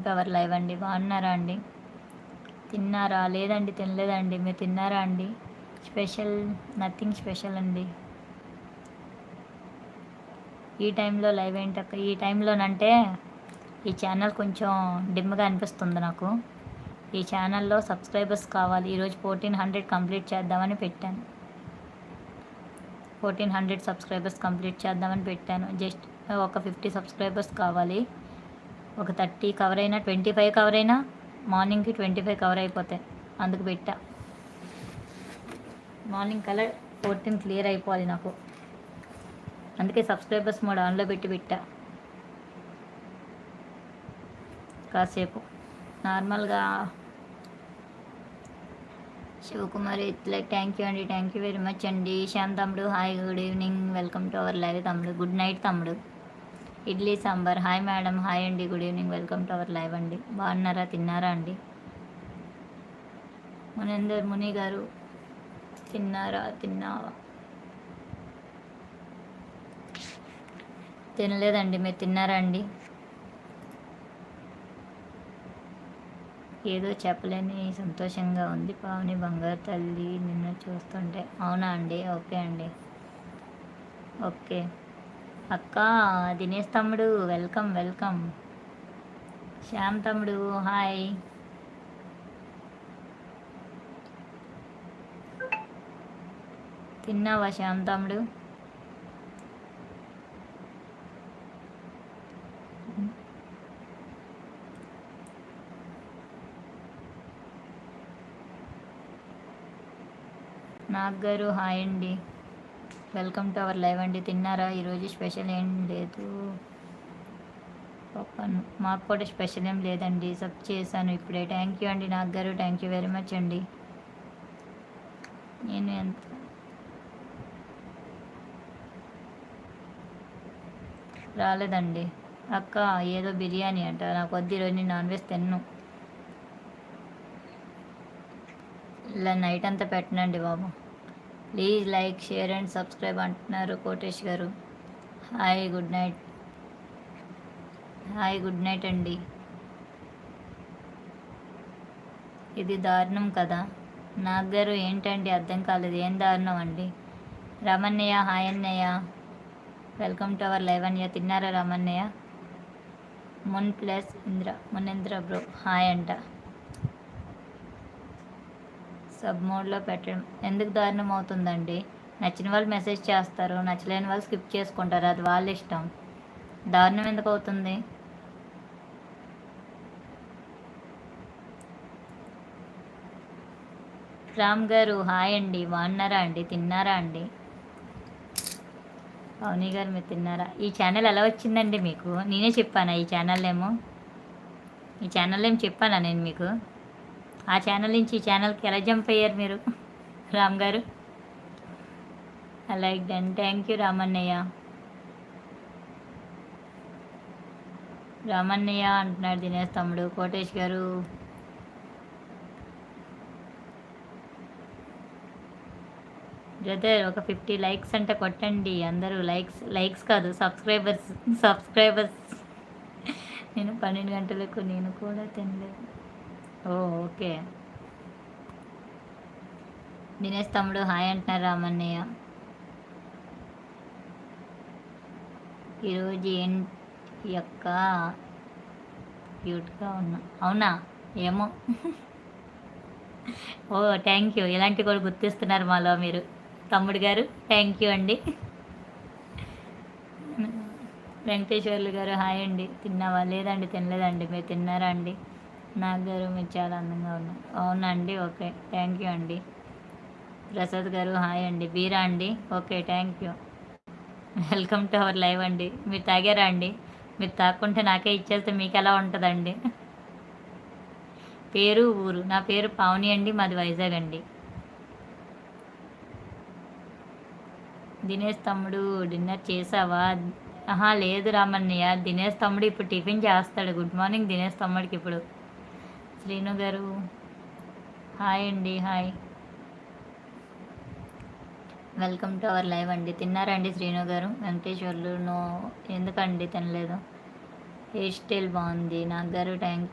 Power live అండి. బాగున్నారా అండి? తిన్నారా? లేదండి, తినలేదండి. మీరు తిన్నారా అండి? స్పెషల్ నథింగ్ స్పెషల్ అండి. ఈ టైంలో లైవ్ ఏంటక్క? ఈ టైంలోనంటే ఈ ఛానల్ కొంచెం డిమ్గా అనిపిస్తుంది నాకు. ఈ ఛానల్లో సబ్స్క్రైబర్స్ కావాలి. ఈరోజు 1400 కంప్లీట్ చేద్దామని పెట్టాను. 1400 సబ్స్క్రైబర్స్ కంప్లీట్ చేద్దామని పెట్టాను. జస్ట్ ఒక 50 సబ్స్క్రైబర్స్ కావాలి. ఒక 30 కవర్ అయినా 25 కవర్ అయినా మార్నింగ్కి 25 కవర్ అయిపోతాయి. అందుకు పెట్టా. మార్నింగ్ కల్లా 14 క్లియర్ అయిపోవాలి నాకు. అందుకే సబ్స్క్రైబర్స్ మోడ్ ఆన్లో పెట్టా. కాసేపు నార్మల్గా శివకుమారి ఇట్లా థ్యాంక్ యూ అండి. థ్యాంక్ యూ వెరీ మచ్ అండి. శ్యామ్ తమ్ముడు hi, good evening, welcome to our live తమ్ముడు. గుడ్ నైట్ తమ్ముడు. Idli sambar hi madam, hi అండి, good evening, welcome to our live అండి. బాగున్నారా? తిన్నారా అండి? మునేందర్ ముని గారు తిన్నారా? తిన్నావా? తినలేదండి. మీరు తిన్నారా అండి? ఏదో చెప్పలేని సంతోషంగా ఉంది పావని బంగారు తల్లి నిన్న చూస్తుంటే. అవునా అండి? ఓకే అండి. ఓకే అక్క. దినేష్ తమ్ముడు వెల్కమ్ వెల్కమ్. శ్యామ్ తమ్ముడు హాయ్. తిన్నావా శ్యామ్ తమ్ముడు? నాగ్ గారు హాయ్ అండి, వెల్కమ్ టు అవర్ లైవ్ అండి. తిన్నారా? ఈరోజు స్పెషల్ ఏం లేదు పప్పను. మాకు కూడా స్పెషల్ ఏం లేదండి. సబ్ చేశాను ఇప్పుడే. థ్యాంక్ యూ అండి నాగ్ గారు, థ్యాంక్ యూ వెరీ మచ్ అండి. నేను ఎంత రాలేదండి అక్క. ఏదో బిర్యానీ అంట. నాకు వద్దు, ఈరోజు నేను నాన్ వెజ్ తిన్ను. ఇలా నైట్ అంతా పెట్టనండి బాబు. Please like, share and subscribe అంటున్నారు కోటేష్ గారు. Hi, good night. Hi, good night అండి. ఇది దారుణం కదా నాగ్ గారు? ఏంటండి అర్థం కాలేదు. ఏం దారుణం అండి? రమణయ్య హాయ్ అన్నయ్య, వెల్కమ్ టు అవర్ లైవ్ అన్నయ్య. తిన్నారా రమణయ్య? మునేంద్ర బ్రో హాయ్ అంట. సబ్ మోడ్లో పెట్టడం ఎందుకు దారుణం అవుతుందండి? నచ్చిన వాళ్ళు మెసేజ్ చేస్తారు, నచ్చలేని వాళ్ళు స్కిప్ చేసుకుంటారు. అది వాళ్ళ ఇష్టం. దారుణం ఎందుకు అవుతుంది? రామ్ గారు హాయ్ అండి. బాగున్నారా అండి? తిన్నారా అండి? పవని గారు మీరు తిన్నారా? ఈ ఛానల్ ఎలా వచ్చిందండి మీకు? నేనే చెప్పానా ఈ ఛానల్ ఏమో? ఈ ఛానల్ ఏం చెప్పానా నేను మీకు? ఆ ఛానల్ నుంచి ఈ ఛానల్కి ఎలా జంప్ అయ్యారు మీరు రామ్ గారు? Like done. థ్యాంక్ యూ రామన్నయ్య. రామన్నయ్య అంటున్నాడు దినేష్ తమ్ముడు. కోటేష్ గారు బ్రదర్ ఒక 50 లైక్స్ అంటే కొట్టండి అందరూ. లైక్స్ కాదు, సబ్స్క్రైబర్స్. నేను 12 గంటలకు నేను కూడా తినలేదు. ఓకే. దినేష్ తమ్ముడు హాయ్ అంటున్నారు రామన్నయ్య. ఈరోజు ఏంటి యొక్క క్యూట్గా ఉన్నా? అవునా? ఏమో. Thank you. ఇలాంటివి కూడా గుర్తిస్తున్నారు మాలో మీరు తమ్ముడు గారు. థ్యాంక్ యూ అండి. వెంకటేశ్వర్లు గారు హాయ్ అండి. తిన్నావా? లేదండి, తినలేదండి. మీరు తిన్నారా అండి? నాగ్ గారు మీరు చాలా అందంగా ఉన్నారు. అవునండి. ఓకే, థ్యాంక్ యూ అండి. ప్రసాద్ గారు హాయ్ అండి. బీరా అండి? Okay, thank you. Welcome to our live అండి. మీరు తాగారా అండి? మీరు తాక్కుంటే నాకే ఇచ్చేస్తే మీకు ఎలా ఉంటుందండి? పేరు ఊరు? నా పేరు పావని అండి, మాది వైజాగ్ అండి. దినేష్ తమ్ముడు డిన్నర్ చేసావా? లేదు రామన్నయ్య. దినేష్ తమ్ముడు ఇప్పుడు టిఫిన్ చేస్తాడు. గుడ్ మార్నింగ్ దినేష్ తమ్ముడికి ఇప్పుడు. శ్రీను గారు హాయ్ అండి. Hi, welcome to our live అండి. తిన్నారా అండి శ్రీను గారు? వెంకటేశ్వర్లు నో. ఎందుకండి తినలేదు? హెయిర్ స్టైల్ బాగుంది నాగ్ గారు, థ్యాంక్ యూ.